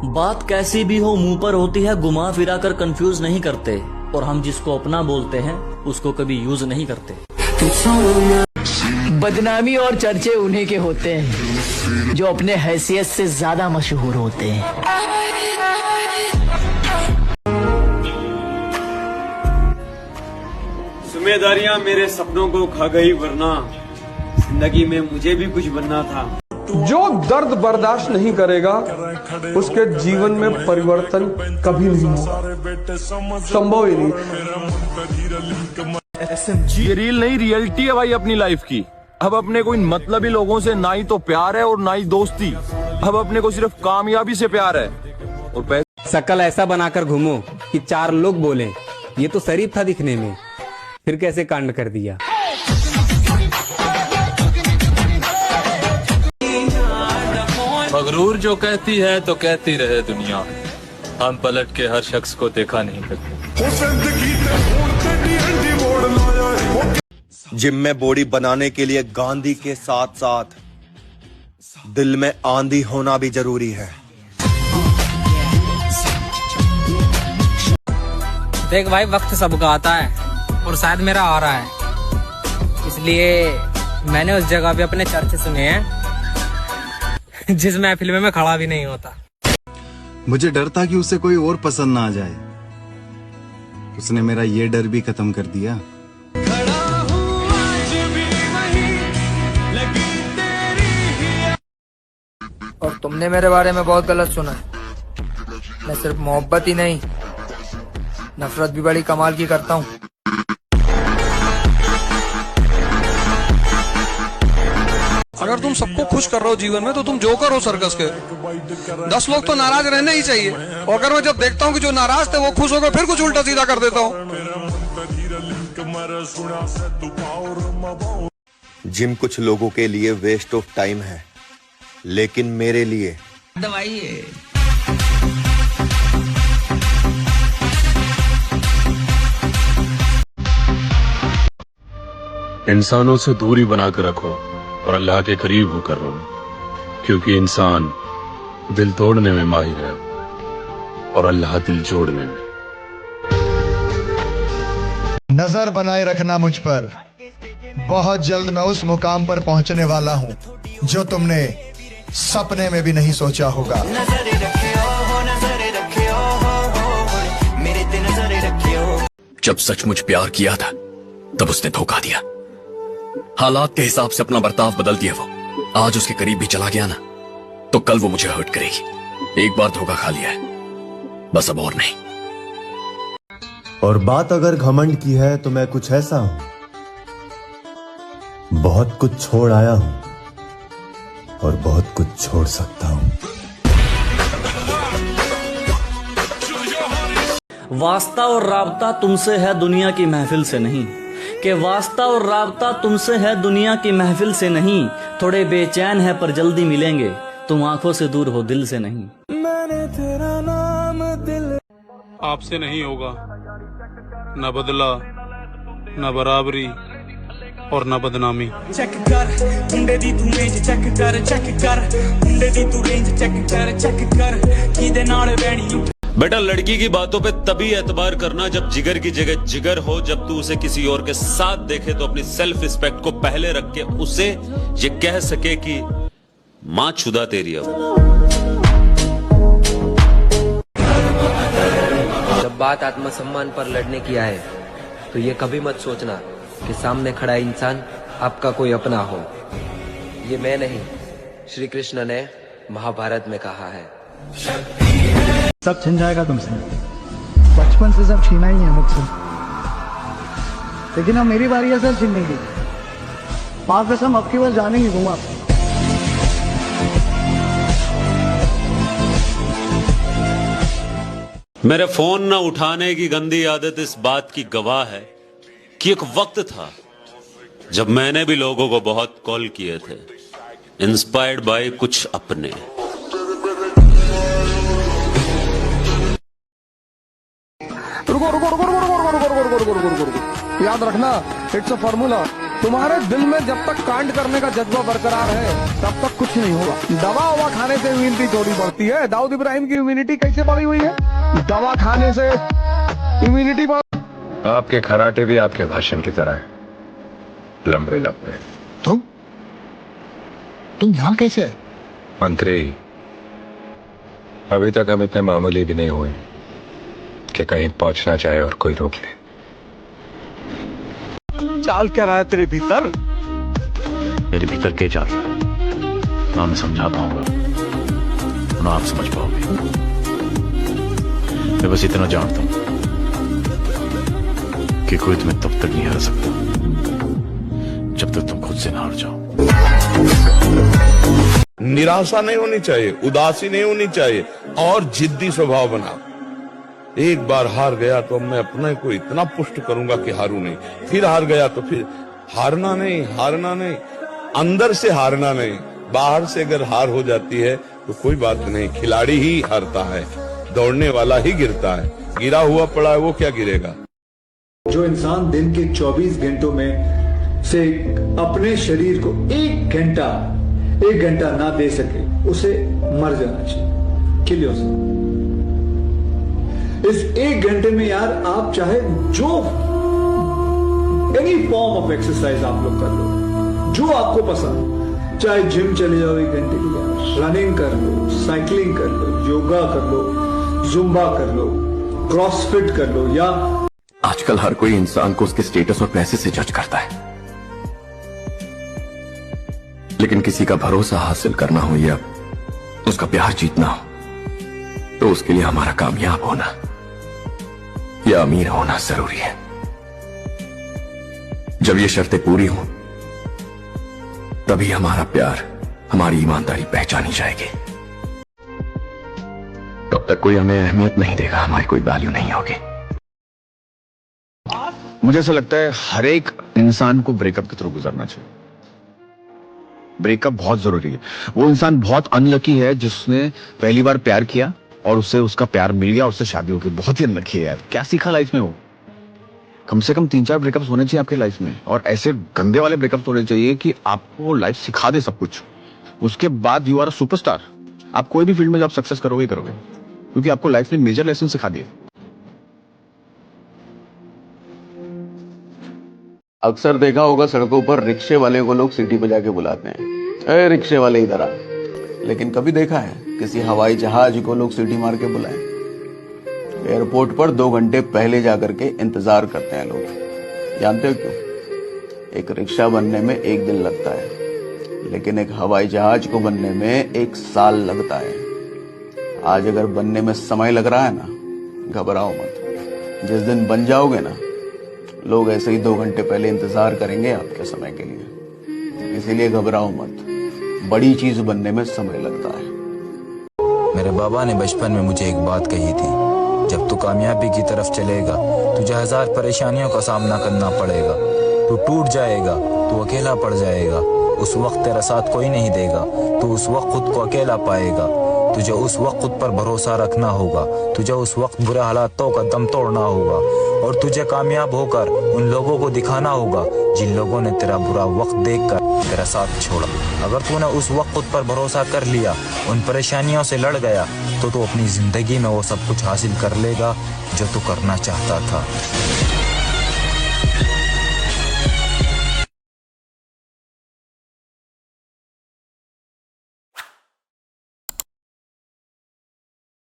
बात कैसी भी हो मुंह पर होती है, घुमा फिरा कर कंफ्यूज नहीं करते, और हम जिसको अपना बोलते हैं उसको कभी यूज नहीं करते। बदनामी और चर्चे उन्हीं के होते हैं जो अपने हैसियत से ज्यादा मशहूर होते हैं। जिम्मेदारियां मेरे सपनों को खा गई, वरना जिंदगी में मुझे भी कुछ बनना था। जो दर्द बर्दाश्त नहीं करेगा उसके जीवन में परिवर्तन कभी नहीं होगा, संभव ही नहीं। ये रील नहीं, रियलिटी है भाई अपनी लाइफ की। अब अपने को इन मतलबी लोगों से ना ही तो प्यार है और ना ही दोस्ती। अब अपने को सिर्फ कामयाबी से प्यार है और पैसे। शकल ऐसा बनाकर घूमो कि 4 लोग बोलें ये तो शरीफ था दिखने में, फिर कैसे कांड कर दिया। मगरूर जो कहती है तो कहती रहे दुनिया, हम पलट के हर शख्स को देखा नहीं करते। जिम में बॉडी बनाने के लिए गांधी के साथ साथ दिल में आंधी होना भी जरूरी है। देख भाई, वक्त सबका आता है और शायद मेरा आ रहा है, इसलिए मैंने उस जगह पे अपने चर्चे सुने हैं जिस महफिल में मैं खड़ा भी नहीं होता। मुझे डर था कि उसे कोई और पसंद ना आ जाए, उसने मेरा ये डर भी खत्म कर दिया। और तुमने मेरे बारे में बहुत गलत सुना है। मैं सिर्फ मोहब्बत ही नहीं, नफरत भी बड़ी कमाल की करता हूँ। अगर तुम सबको खुश कर रहे हो जीवन में तो तुम जोकर हो सर्कस के। 10 लोग तो नाराज रहने ही चाहिए, और अगर मैं जब देखता हूँ कि जो नाराज थे वो खुश हो गए, फिर कुछ उल्टा सीधा कर देता हूँ। जिम कुछ लोगों के लिए वेस्ट ऑफ टाइम है, लेकिन मेरे लिए दवाई है। इंसानों से दूरी बनाकर रखो और अल्लाह के करीब होकर रहो, क्योंकि इंसान दिल तोड़ने में माहिर है और अल्लाह दिल जोड़ने में। नजर बनाए रखना मुझ पर, बहुत जल्द मैं उस मुकाम पर पहुंचने वाला हूं जो तुमने सपने में भी नहीं सोचा होगा। जब सचमुच प्यार किया था तब उसने धोखा दिया, हालात के हिसाब से अपना बर्ताव बदल दिया। वो आज उसके करीब भी चला गया ना, तो कल वो मुझे हर्ट करेगी। एक बार धोखा खा लिया है, बस अब और नहीं। और बात अगर घमंड की है तो मैं कुछ ऐसा हूं, बहुत कुछ छोड़ आया हूं और बहुत कुछ छोड़ सकता हूं। वास्ता और राबता तुमसे है दुनिया की महफिल से नहीं, कि वास्ता और राबता तुमसे है दुनिया की महफिल से नहीं। थोड़े बेचैन है पर जल्दी मिलेंगे, तुम आंखों से दूर हो दिल से नहीं। मैंने तेरा नाम दिल आपसे नहीं होगा, न बदला, न बराबरी और न बदनामी। चेक कर मुंडे दी तू रेंज, चेक कर मुंडे दी तू रेंज, चेक कर किदे नाल बैणी। बेटा, लड़की की बातों पे तभी एतबार करना जब जिगर की जगह जिगर हो। जब तू उसे किसी और के साथ देखे तो अपनी सेल्फ रिस्पेक्ट को पहले रख के उसे ये कह सके कि मां छुदा तेरी। अब जब बात आत्मसम्मान पर लड़ने की आए तो ये कभी मत सोचना कि सामने खड़ा इंसान आपका कोई अपना हो। ये मैं नहीं, श्री कृष्ण ने महाभारत में कहा है। सब छिन जाएगा तुमसे, बचपन से सब छीना ही है मुझसे, लेकिन अब मेरी बारी है सर छीनने की। माँ कसम अब की बार जाने ही दूंगा। मेरे फोन न उठाने की गंदी आदत इस बात की गवाह है कि एक वक्त था जब मैंने भी लोगों को बहुत कॉल किए थे, इंस्पायर्ड बाय कुछ अपने। रुको, याद रखना, इट्स अ फॉर्मूला। तुम्हारे दिल में जब तक कांड करने का जज्बा बरकरार है तब तक कुछ नहीं होगा। दवा ववा खाने से इम्यूनिटी थोड़ी बढ़ती है। दाऊद इब्राहिम की इम्यूनिटी कैसे बढ़ी हुई है? दवा खाने से इम्यूनिटी बढ़। आपके खराटे भी आपके भाषण की तरह है, लंबे लंबे। तुम यहाँ कैसे? मंत्री, अभी तक हम इतने मामूली भी नहीं हुए कि कहीं पहुंचना चाहे और कोई रोक ले। चाल क्या रहा है तेरे भीतर? मेरे भीतर के चाल ना मैं समझा पाऊंगा ना आप समझ पाओगे। मैं बस इतना जानता हूं कि कोई तुम्हें तब तक नहीं हरा सकता जब तक तुम खुद से ना हार जाओ। निराशा नहीं होनी चाहिए, उदासी नहीं होनी चाहिए और जिद्दी स्वभाव बना। एक बार हार गया तो मैं अपने को इतना पुष्ट करूंगा कि हारू नहीं, फिर हार गया तो फिर हारना नहीं, अंदर से हारना नहीं। बाहर से अगर हार हो जाती है तो कोई बात नहीं, खिलाड़ी ही हारता है, दौड़ने वाला ही गिरता है। गिरा हुआ पड़ा है वो क्या गिरेगा? जो इंसान दिन के 24 घंटों में से अपने शरीर को एक घंटा ना दे सके उसे मर जाना चाहिए, किल योरसेल्फ। इस एक घंटे में यार आप चाहे जो एनी फॉर्म ऑफ एक्सरसाइज आप लोग कर लो, जो आपको पसंद, चाहे जिम चले जाओ 1 घंटे के लिए, रनिंग कर लो, साइकिलिंग कर लो, योगा कर लो, जुम्बा कर लो, क्रॉसफिट कर लो। या आजकल हर कोई इंसान को उसके स्टेटस और पैसे से जज करता है, लेकिन किसी का भरोसा हासिल करना हो या उसका प्यार जीतना हो तो उसके लिए हमारा कामयाब होना या अमीर होना जरूरी है। जब ये शर्तें पूरी हों तभी हमारा प्यार, हमारी ईमानदारी पहचानी जाएगी। तब तक कोई हमें अहमियत नहीं देगा, हमारी कोई वैल्यू नहीं होगी। मुझे ऐसा लगता है हर एक इंसान को ब्रेकअप के थ्रू गुजरना चाहिए। ब्रेकअप बहुत जरूरी है। वो इंसान बहुत अनलकी है जिसने पहली बार प्यार किया और उससे उसका प्यार मिल गया, उससे शादी हो गई। बहुत ही अनलकी है यार। क्या सीखा लाइफ में वो? कम से कम 3-4 ब्रेकअप्स होने चाहिए आपके लाइफ में, और ऐसे गंदे वाले ब्रेकअप्स होने चाहिए कि आपको लाइफ सिखा दे सब कुछ। उसके बाद यू आर अ सुपरस्टार। आप कोई भी फील्ड में जब सक्सेस करोगे क्योंकि आपको लाइफ ने मेजर लेसन सिखा दिए। अक्सर देखा होगा सड़कों पर रिक्शे वाले को लोग सीटी बजा के बुलाते हैं, अरे रिक्शे वाले इधर आ। लेकिन कभी देखा है किसी हवाई जहाज को लोग सीटी मार के बुलाएं? एयरपोर्ट पर 2 घंटे पहले जाकर के इंतजार करते हैं लोग। जानते हो क्यों? एक रिक्शा बनने में 1 दिन लगता है, लेकिन एक हवाई जहाज को बनने में 1 साल लगता है। आज अगर बनने में समय लग रहा है ना, घबराओ मत। जिस दिन बन जाओगे ना, लोग ऐसे ही 2 घंटे पहले इंतजार करेंगे आपके समय के लिए। इसीलिए घबराओ मत, बड़ी चीज बनने में समय लगता है। मेरे बाबा ने बचपन में मुझे एक बात कही थी, जब तू कामयाबी की तरफ चलेगा तुझे 1000 परेशानियों का सामना करना पड़ेगा। तू टूट जाएगा, तू अकेला पड़ जाएगा, उस वक्त तेरा साथ कोई नहीं देगा। तू उस वक्त खुद को अकेला पाएगा। तुझे उस वक्त खुद पर भरोसा रखना होगा। तुझे उस वक्त बुरे हालातों का दम तोड़ना होगा और तुझे कामयाब होकर उन लोगों को दिखाना होगा जिन लोगों ने तेरा बुरा वक्त देखकर तेरा साथ छोड़ा। अगर तूने उस वक्त खुद पर भरोसा कर लिया, उन परेशानियों से लड़ गया, तो तू अपनी जिंदगी में वो सब कुछ हासिल कर लेगा जो तू करना चाहता था।